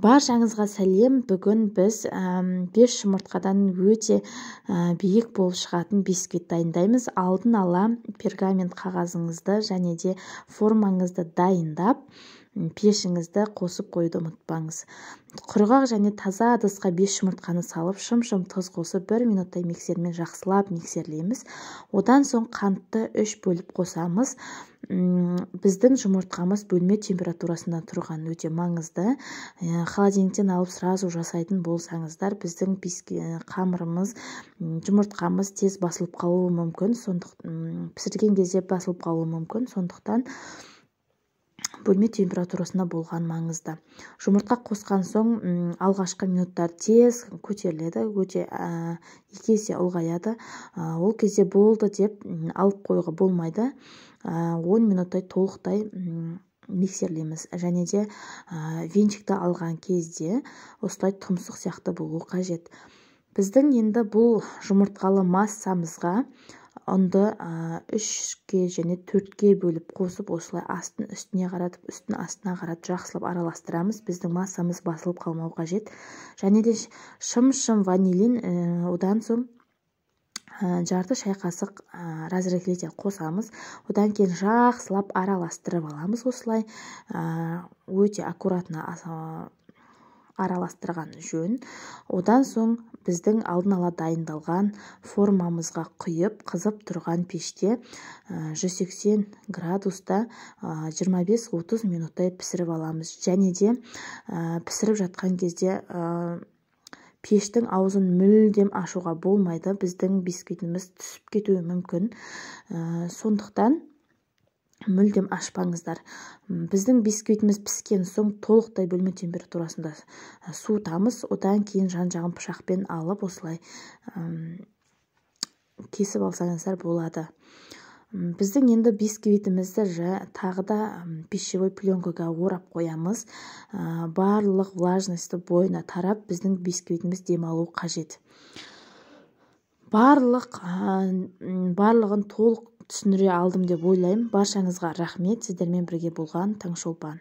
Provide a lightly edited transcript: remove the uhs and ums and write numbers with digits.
Баршаңызға сәлем. Бүгін біз 5 жұмыртқадан өте биік болып шығатын бисквит дайындаймыз. Алдын ала пергамент қағазыңызды және де формаңызды дайындап, пешіңізді қосып қойды ұмытпаңыз. Құрғақ және таза ыдысқа 5 жұмыртқаны салып, шым-шым тұз қосып 1 минуттай миксермен жақсылап миксерлейміз. Одан соң қантты 3 бөліп қосамыз. Біздің жұмыртқамыз бөлме температурасында тұрған өте маңызды. Холодильниктен алып сразу жасайтын болсаңыздар, біздің қамырымыз, жұмыртқамыз тез басылып қалуы мүмкін. Пісірген кезде басылып қалуы мүмкін. Сондықтан бөлме температурасында болған маңызды. Жұмыртқа қосқан соң алғашқы минуттар тез көтеріледі, өте 2 есе ұлғаяды. Ол кезде болды деп алып қоюға болмайды. 10 минуттай толықтай миксерлейміз. Және де венчикті алған кезде осылай тұмсық сияқты болуы қажет. Біздің енді бұл жұмыртқалы массамызға ұнды 3-ке және 4-ке бөліп қосып, осылай астын үстіне қаратып, үстін астына қаратып жақсылап араластырамыз. Біздің массамыз басылып қалмау қажет. Және де шым-шым ванилин, одан соң жарты шай қасық разрыхлитель қосамыз. Одан кейін жақсылап араластырып аламыз. Осылай өте аккуратно араластырған жөн. Одан соң біздің алдын ала дайындалған формамызға құйып, қызып тұрған пеште 180 градуста 25-30 минуттай пісіріп аламыз. Және де пісіріп жатқан кезде пештің аузын мүлдем ашуға болмайды. Біздің бисквитіміз түсіп кетуі мүмкін. Сондықтан мүлдем ашпаңыздар. Біздің бисквитіміз піскен соң толықтай бөлме температурасында суытамыз. Одан кейін жан-жағын пышақпен алып, осылай кесіп алсаңыздар болады. Біздің енді бисквитімізді тағы да пищевой пленкаға орап қоямыз. Барлық влажності бойына тарап, біздің бисквитіміз демалу қажет. Барлығын толық түсіндіре алдым деп ойлаймын. Баршаңызға рахмет. Сіздермен бірге болған Таңшолпан.